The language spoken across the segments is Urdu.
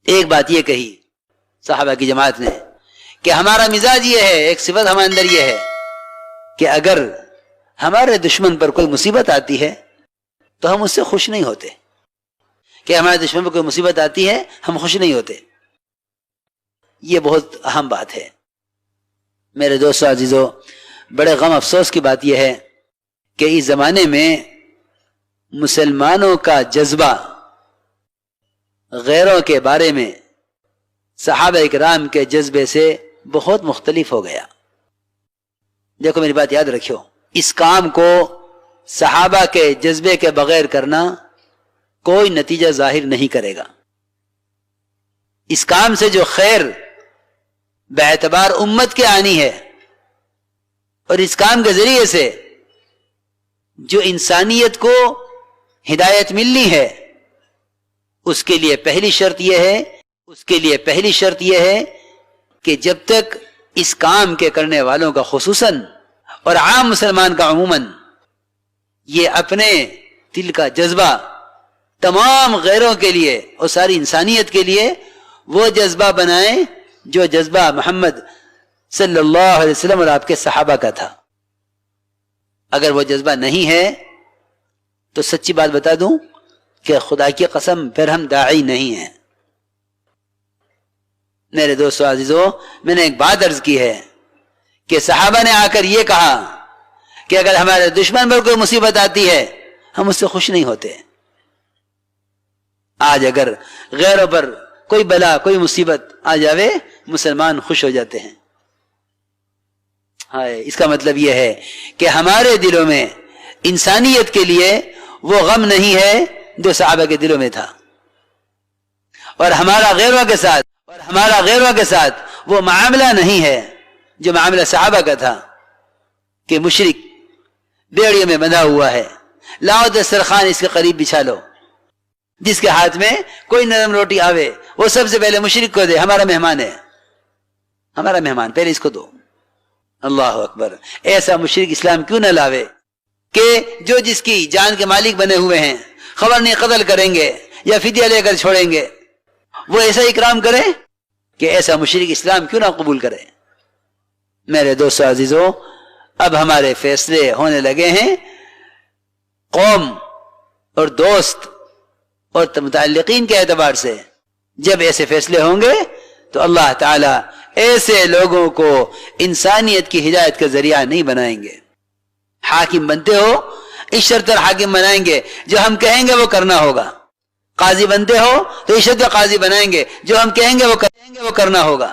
ایک بات یہ کہی صحابہ کی جماعت نے کہ ہمارا مزاج یہ ہے، ایک صفت ہمارے اندر یہ ہے کہ اگر ہمارے دشمن پر کوئی مصیبت آتی ہے تو ہم اس سے خوش نہیں ہوتے، کہ ہمارے دشمن پر کوئی مصیبت آتی ہے ہم خوش نہیں ہوتے. یہ بہت اہم بات ہے میرے دوستو عزیزو. بڑے غم افسوس کی بات یہ ہے کہ اس زمانے میں مسلمانوں کا جذبہ غیروں کے بارے میں صحابہ اکرام کے جذبے سے بہت مختلف ہو گیا. دیکھو میری بات یاد رکھو، اس کام کو صحابہ کے جذبے کے بغیر کرنا کوئی نتیجہ ظاہر نہیں کرے گا. اس کام سے جو خیر باعتبار امت کے آنی ہے اور اس کام کے ذریعے سے جو انسانیت کو ہدایت ملنی ہے، اس کے لیے پہلی شرط یہ ہے کہ جب تک اس کام کے کرنے والوں کا خصوصاً اور عام مسلمان کا عموماً یہ اپنے دل کا جذبہ تمام غیروں کے لیے اور ساری انسانیت کے لیے وہ جذبہ بنائیں جو جذبہ محمد صلی اللہ علیہ وسلم اور آپ کے صحابہ کا تھا. اگر وہ جذبہ نہیں ہے تو سچی بات بتا دوں کہ خدا کی قسم پھر ہم داعی نہیں ہیں. میرے دوستو عزیزو، میں نے ایک بات عرض کی ہے کہ صحابہ نے آ کر یہ کہا کہ اگر ہمارے دشمن پر کوئی مصیبت آتی ہے ہم اس سے خوش نہیں ہوتے. آج اگر غیروں پر کوئی بلا کوئی مصیبت آ جاوے مسلمان خوش ہو جاتے ہیں. اس کا مطلب یہ ہے کہ ہمارے دلوں میں انسانیت کے لیے وہ غم نہیں ہے جو صحابہ کے دلوں میں تھا، اور ہمارا غیروں کے ساتھ وہ معاملہ نہیں ہے جو معاملہ صحابہ کا تھا کہ مشرک بیڑیوں میں بندھا ہوا ہے، لاؤ دسترخوان اس کے قریب بچھا لو، جس کے ہاتھ میں کوئی نرم روٹی آوے وہ سب سے پہلے مشرک کو دے، ہمارا مہمان ہے، ہمارا مہمان پہلے اس کو دو. اللہ اکبر. ایسا مشرک اسلام کیوں نہ لاوے کہ جو جس کی جان کے مالک بنے ہوئے ہیں خبر نہیں قتل کریں گے یا فدیہ لے کر چھوڑیں گے، وہ ایسا اکرام کرے کہ ایسا مشرک اسلام کیوں نہ قبول کرے. میرے دوستو عزیزو، اب ہمارے فیصلے ہونے لگے ہیں قوم اور دوست اور متعلقین کے اعتبار سے. جب ایسے فیصلے ہوں گے تو اللہ تعالی ایسے لوگوں کو انسانیت کی ہدایت کا ذریعہ نہیں بنائیں گے. حاکم بنتے ہو اس شرط پر حاکم بنائیں گے جو ہم کہیں گے وہ کرنا ہوگا. قاضی بنتے ہو تو اس شرط پر قاضی بنائیں گے جو ہم کہیں گے وہ کرنا ہوگا.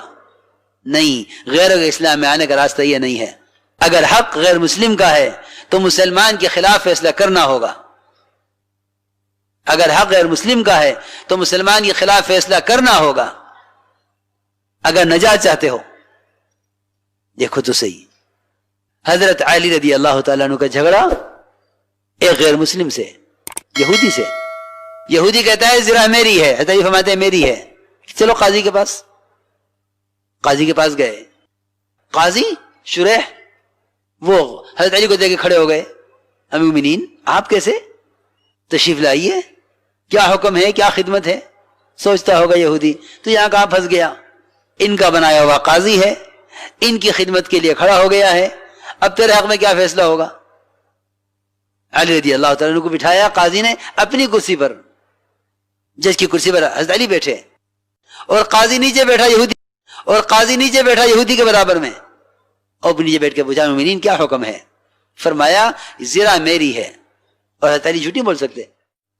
نہیں، غیروں کے اسلام میں آنے کا راستہ یہ نہیں ہے. اگر حق غیر مسلم کا ہے تو مسلمان کے خلاف فیصلہ کرنا ہوگا. اگر حق غیر مسلم کا ہے تو مسلمان کے خلاف فیصلہ کرنا ہوگا اگر نجات چاہتے ہو. دیکھو تو صحیح، حضرت علی رضی اللہ تعالیٰ عنہ کا جھگڑا ایک غیر مسلم سے، یہودی سے. یہودی کہتا ہے زرہ میری ہے، حضرت علی فرماتے ہیں میری ہے. چلو قاضی کے پاس گئے. قاضی شریح وہ حضرت علی کو دیکھ کے کھڑے ہو گئے. امیر المومنین آپ کیسے؟ تشریف لائیے، کیا حکم ہے، کیا خدمت ہے؟ سوچتا ہوگا یہودی تو یہاں کہاں پھنس گیا، ان کا بنایا ہوا قاضی ہے، ان کی خدمت کے لیے کھڑا ہو گیا ہے، اب تیرے حق میں کیا فیصلہ ہوگا؟ علی رضی اللہ تعالیٰ عنہ کو بٹھایا قاضی نے اپنی کرسی پر، جج کی کرسی پر حضرت علی بیٹھے اور قاضی نیچے بیٹھا یہودی کے برابر میں، اور نیچے بیٹھ کے پوچھا مومنین کیا حکم ہے؟ فرمایا زرہ میری ہے. اور حضرت علی جھوٹ نہیں بول سکتے،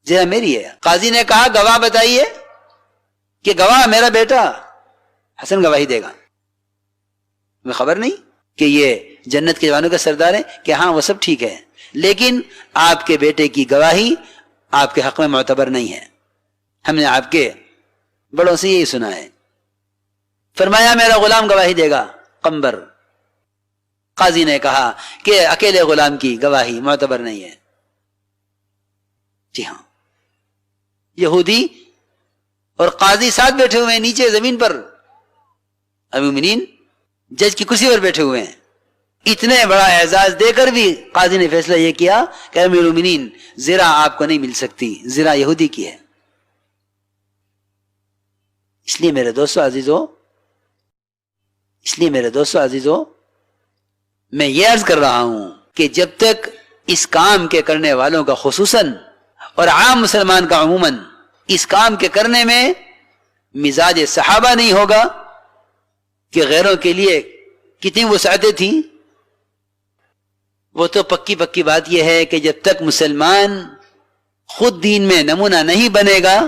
زرہ میری ہے. قاضی نے کہا گواہ بتائیے، کہ گواہ میرا بیٹا حسن گواہی دے گا. میں خبر نہیں کہ یہ جنت کے جوانوں کا سردار ہے، کہ ہاں وہ سب ٹھیک ہے، لیکن آپ کے بیٹے کی گواہی آپ کے حق میں معتبر نہیں ہے، ہم نے آپ کے بڑوں سے یہی سنا ہے. فرمایا میرا غلام گواہی دے گا قمبر. قاضی نے کہا کہ اکیلے غلام کی گواہی معتبر نہیں ہے. جی ہاں، یہودی اور قاضی ساتھ بیٹھے ہوئے ہیں نیچے زمین پر، امیر المومنین جج کی کرسی پر بیٹھے ہوئے ہیں. اتنے بڑا اعزاز دے کر بھی قاضی نے فیصلہ یہ کیا کہ امیر المومنین زرہ آپ کو نہیں مل سکتی، زرہ یہودی کی ہے. اس لیے میرے دوستو عزیزو میں یہ عرض کر رہا ہوں کہ جب تک اس کام کے کرنے والوں کا خصوصاً اور عام مسلمان کا عموماً اس کام کے کرنے میں مزاج صحابہ نہیں ہوگا کہ غیروں کے لیے کتنی وسعتیں تھیں، وہ تو پکی بات یہ ہے کہ جب تک مسلمان خود دین میں نمونہ نہیں بنے گا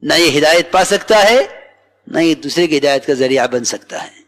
نہ یہ ہدایت پا سکتا ہے نہ یہ دوسرے کی ہدایت کا ذریعہ بن سکتا ہے۔